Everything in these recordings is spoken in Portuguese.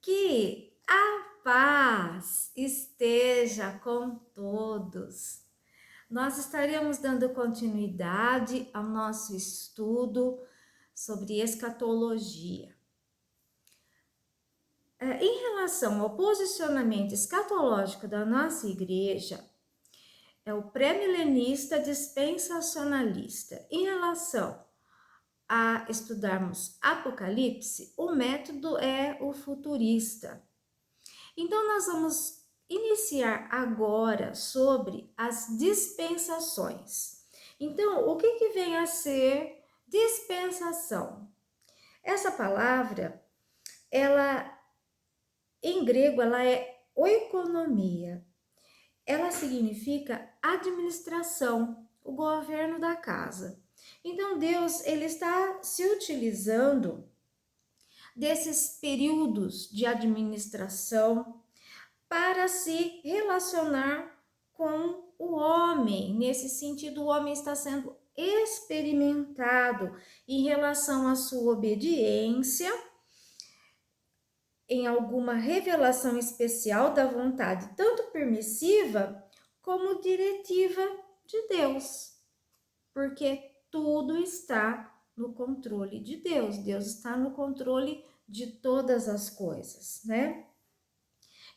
Que a paz esteja com todos. Nós estaremos dando continuidade ao nosso estudo sobre escatologia. Em relação ao posicionamento escatológico da nossa igreja, é o pré-milenista dispensacionalista. Em relação a estudarmos Apocalipse, o método é o futurista. Então, nós vamos iniciar agora sobre as dispensações. Então, o que vem a ser dispensação? Essa palavra, em grego, ela é oikonomia. Ela significa administração, o governo da casa. Então, Deus, ele está se utilizando desses períodos de administração para se relacionar com o homem. Nesse sentido, o homem está sendo experimentado em relação à sua obediência, em alguma revelação especial da vontade, tanto permissiva como diretiva de Deus, porque tudo está no controle de Deus. Deus está no controle de todas as coisas, né?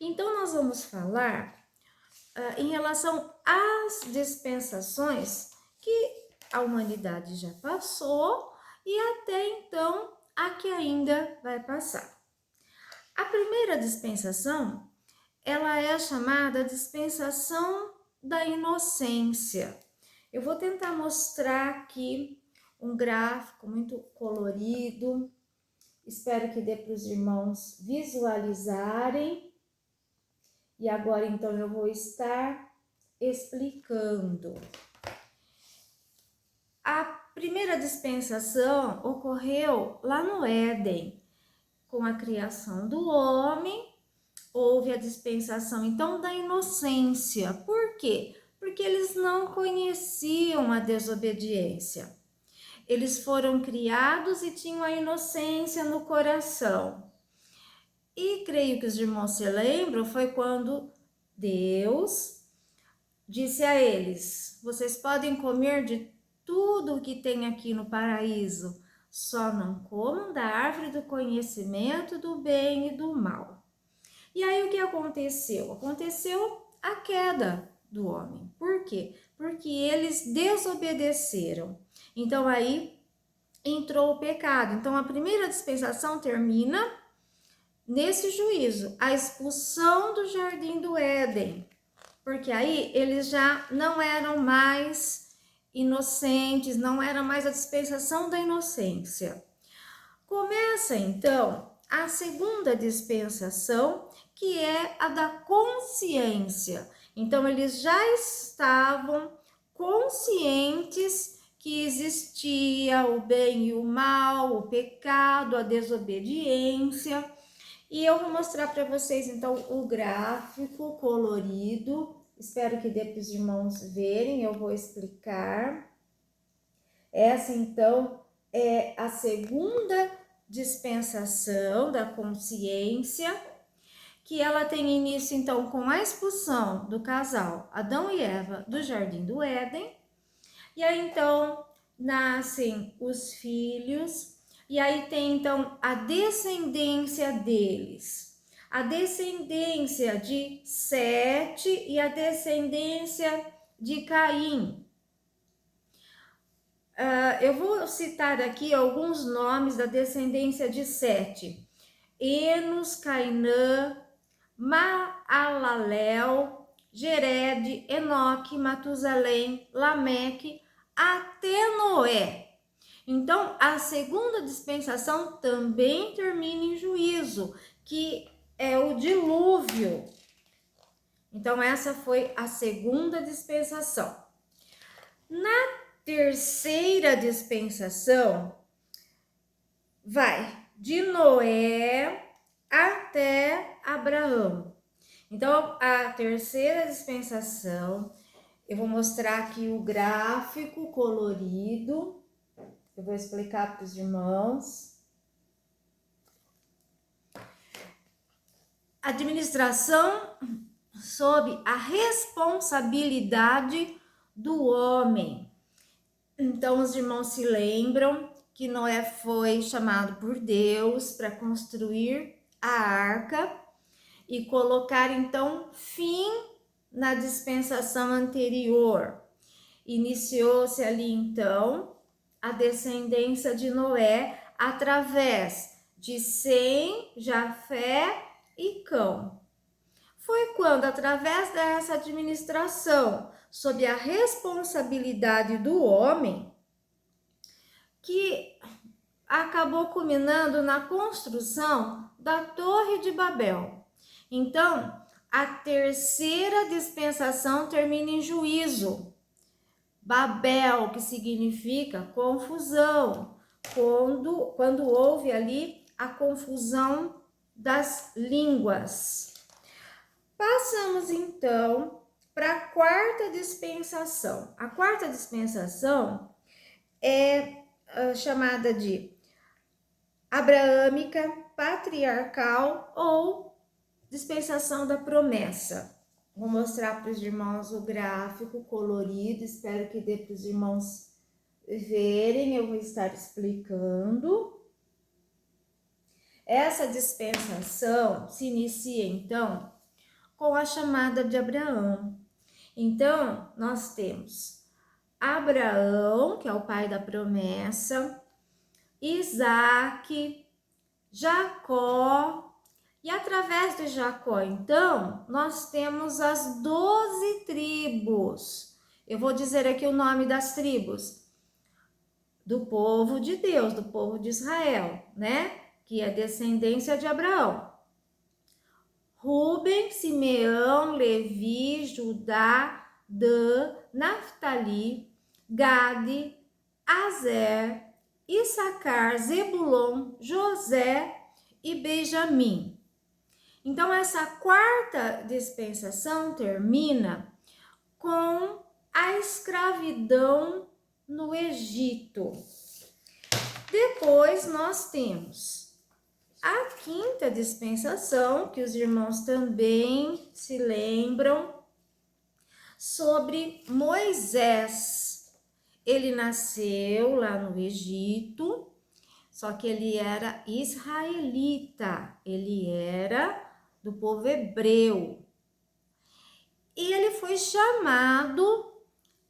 Então, nós vamos falar em relação às dispensações que a humanidade já passou e até então a que ainda vai passar. A primeira dispensação, ela é chamada dispensação da inocência. Eu vou tentar mostrar aqui um gráfico muito colorido. Espero que dê para os irmãos visualizarem. E agora, então, eu vou estar explicando. A primeira dispensação ocorreu lá no Éden. Com a criação do homem, houve a dispensação, então, da inocência. Por quê? Porque eles não conheciam a desobediência. Eles foram criados e tinham a inocência no coração. E creio que os irmãos se lembram, foi quando Deus disse a eles: vocês podem comer de tudo o que tem aqui no paraíso, só não comam da árvore do conhecimento do bem e do mal. E aí o que aconteceu? Aconteceu a queda do homem. Por quê? Porque eles desobedeceram. Então aí entrou o pecado. Então a primeira dispensação termina nesse juízo, a expulsão do jardim do Éden. Porque aí eles já não eram mais inocentes, não era mais a dispensação da inocência. Começa então a segunda dispensação, que é a da consciência. Então eles já estavam conscientes que existia o bem e o mal, o pecado, a desobediência. E eu vou mostrar para vocês então o gráfico colorido. Espero que dê para os irmãos verem, eu vou explicar. Essa então é a segunda dispensação da consciência, que ela tem início então com a expulsão do casal Adão e Eva do Jardim do Éden. E aí então nascem os filhos, e aí tem então a descendência deles. A descendência de Sete e a descendência de Caim. Eu vou citar aqui alguns nomes da descendência de Sete: Enos, Cainã, Maalalel, Jered, Enoque, Matusalém, Lameque, até Noé. Então, a segunda dispensação também termina em juízo, que é o dilúvio. Então, essa foi a segunda dispensação. Na terceira dispensação, vai de Noé até Abraão. Então, a terceira dispensação, eu vou mostrar aqui o gráfico colorido. Eu vou explicar para os irmãos. administração sob a responsabilidade do homem. Então, os irmãos se lembram que Noé foi chamado por Deus para construir a arca e colocar, então, fim na dispensação anterior. Iniciou-se ali, então, a descendência de Noé através de Sem, Jafé e Cão. Foi quando, através dessa administração, sob a responsabilidade do homem, que acabou culminando na construção da Torre de Babel. Então, a terceira dispensação termina em juízo. Babel, que significa confusão, quando houve ali a confusão das línguas. Passamos então para a quarta dispensação. A quarta dispensação é chamada de abraâmica, patriarcal ou dispensação da promessa. Vou mostrar para os irmãos o gráfico colorido, espero que dê para os irmãos verem, eu vou estar explicando. Essa dispensação se inicia então com a chamada de Abraão. Então, nós temos Abraão, que é o pai da promessa, Isaac, Jacó, e através de Jacó, então, nós temos as 12 tribos. Eu vou dizer aqui o nome das tribos do povo de Deus, do povo de Israel, né? Que é descendência de Abraão. Ruben, Simeão, Levi, Judá, Dan, Naftali, Gade, Azer, Issacar, Zebulon, José e Benjamim. Então, essa quarta dispensação termina com a escravidão no Egito. Depois, nós temos a quinta dispensação, que os irmãos também se lembram, sobre Moisés. Ele nasceu lá no Egito, só que ele era israelita, ele era do povo hebreu. E ele foi chamado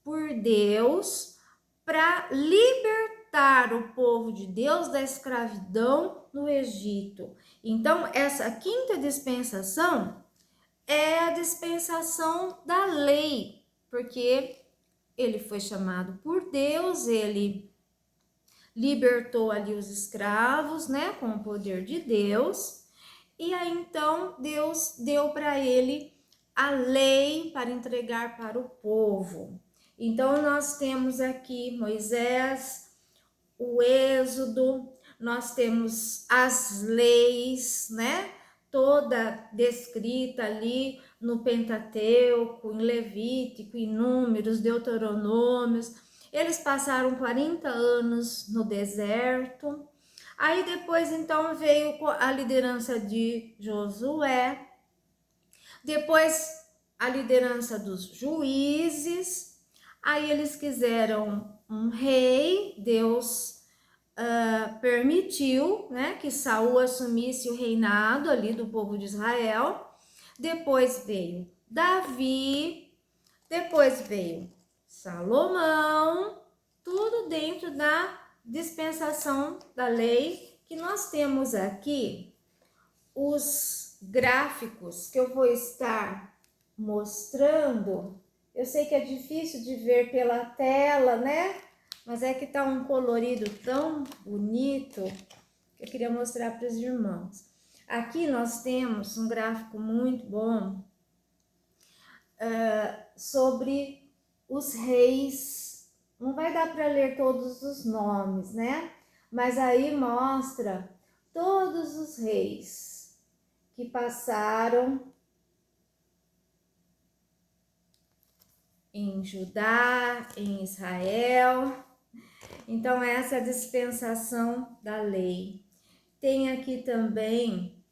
por Deus para libertar o povo de Deus da escravidão no Egito. Então, essa quinta dispensação é a dispensação da lei, porque ele foi chamado por Deus, ele libertou ali os escravos, né, com o poder de Deus, e aí então Deus deu para ele a lei para entregar para o povo. Então nós temos aqui Moisés, o Êxodo, nós temos as leis, né, toda descrita ali no Pentateuco, em Levítico, em Números, Deuteronômios. Eles passaram 40 anos no deserto. Aí depois então veio a liderança de Josué, depois a liderança dos juízes. Aí eles quiseram um rei, Deus permitiu, né, que Saul assumisse o reinado ali do povo de Israel. Depois veio Davi, depois veio Salomão, tudo dentro da dispensação da lei, que nós temos aqui os gráficos que eu vou estar mostrando. Eu sei que é difícil de ver pela tela, né? Mas é que tá um colorido tão bonito que eu queria mostrar para os irmãos. Aqui nós temos um gráfico muito bom sobre os reis. Não vai dar para ler todos os nomes, né? Mas aí mostra todos os reis que passaram em Judá, em Israel. Então, essa é a dispensação da lei. Tem aqui também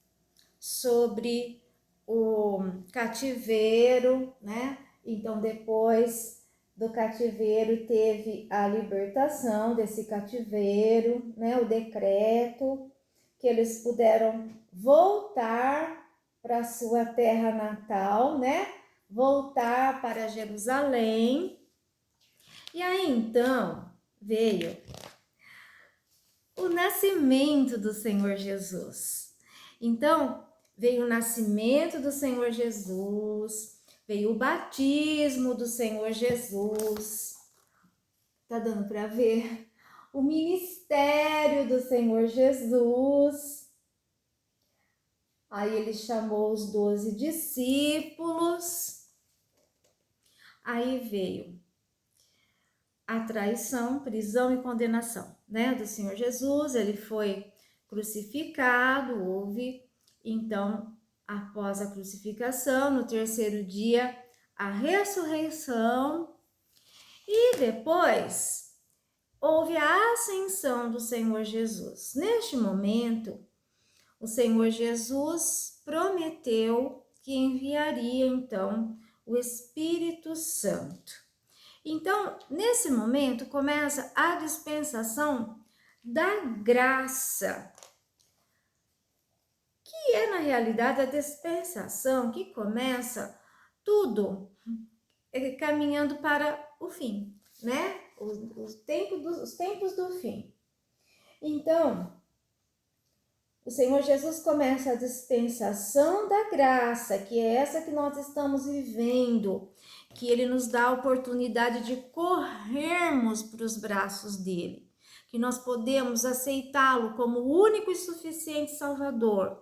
sobre o cativeiro, né? Então, depois do cativeiro, teve a libertação desse cativeiro, né? O decreto que eles puderam voltar para sua terra natal, né? Voltar para Jerusalém. E aí, então, veio o nascimento do Senhor Jesus. Então, veio o nascimento do Senhor Jesus, veio o batismo do Senhor Jesus. Tá dando para ver? O ministério do Senhor Jesus. Aí ele chamou os 12 discípulos. Aí veio a traição, prisão e condenação, né, do Senhor Jesus. Ele foi crucificado, houve, então, após a crucificação, no terceiro dia, a ressurreição, e depois houve a ascensão do Senhor Jesus. Neste momento, o Senhor Jesus prometeu que enviaria, então, o Espírito Santo. Então, nesse momento, começa a dispensação da graça, que é, na realidade, a dispensação que começa tudo caminhando para o fim, né? Os tempos do fim. Então, o Senhor Jesus começa a dispensação da graça, que é essa que nós estamos vivendo, que Ele nos dá a oportunidade de corrermos para os braços dele, que nós podemos aceitá-lo como o único e suficiente Salvador,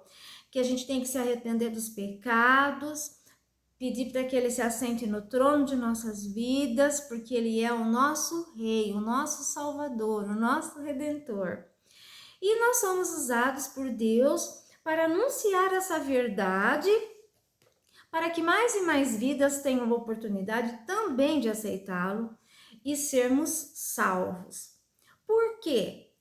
que a gente tem que se arrepender dos pecados, pedir para que Ele se assente no trono de nossas vidas, porque Ele é o nosso Rei, o nosso Salvador, o nosso Redentor. E nós somos usados por Deus para anunciar essa verdade, para que mais e mais vidas tenham a oportunidade também de aceitá-lo e sermos salvos. Por quê?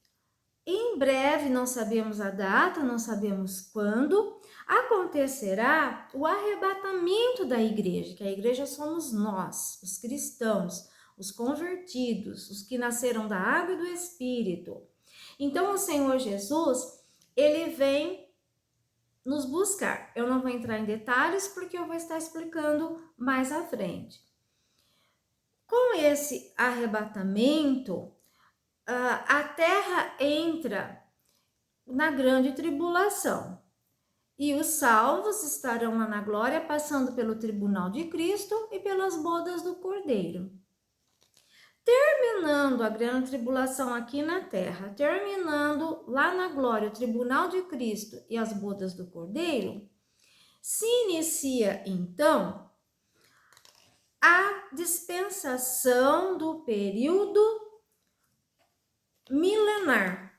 Em breve, não sabemos a data, não sabemos quando, acontecerá o arrebatamento da igreja, que a igreja somos nós, os cristãos, os convertidos, os que nasceram da água e do Espírito. Então, o Senhor Jesus, ele vem nos buscar. Eu não vou entrar em detalhes porque eu vou estar explicando mais à frente. Com esse arrebatamento, a terra entra na grande tribulação e os salvos estarão lá na glória, passando pelo tribunal de Cristo e pelas bodas do Cordeiro. Terminando a grande tribulação aqui na terra, terminando lá na glória o tribunal de Cristo e as bodas do Cordeiro, se inicia então a dispensação do período milenar.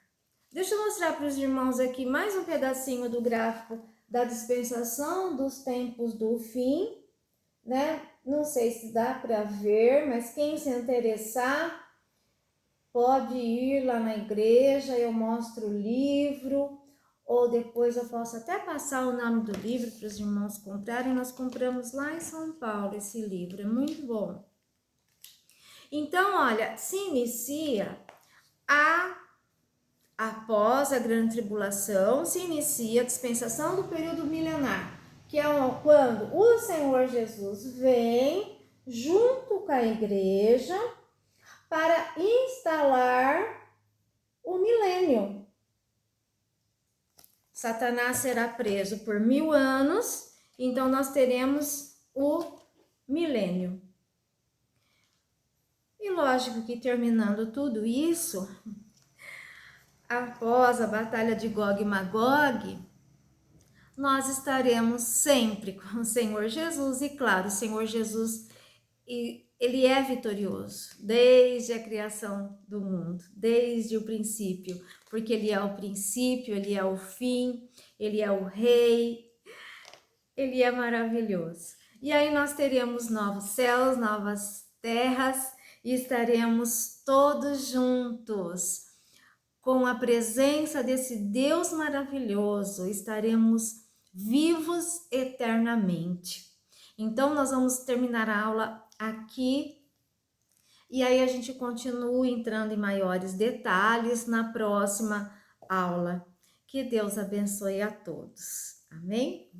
Deixa eu mostrar para os irmãos aqui mais um pedacinho do gráfico da dispensação dos tempos do fim, né? Não sei se dá para ver, mas quem se interessar pode ir lá na igreja, eu mostro o livro, ou depois eu posso até passar o nome do livro para os irmãos comprarem. Nós compramos lá em São Paulo esse livro, é muito bom. Então, olha, se inicia após a grande tribulação, se inicia a dispensação do período milenar, que é quando o Senhor Jesus vem junto com a igreja para instalar o milênio. Satanás será preso por 1000 anos, então nós teremos o milênio. E lógico que terminando tudo isso, após a batalha de Gog e Magog, nós estaremos sempre com o Senhor Jesus. E claro, o Senhor Jesus, ele é vitorioso desde a criação do mundo, desde o princípio, porque ele é o princípio, ele é o fim, ele é o rei, ele é maravilhoso. E aí nós teremos novos céus, novas terras e estaremos todos juntos com a presença desse Deus maravilhoso. Estaremos vivos eternamente. Então, nós vamos terminar a aula aqui e aí a gente continua entrando em maiores detalhes na próxima aula. Que Deus abençoe a todos. Amém?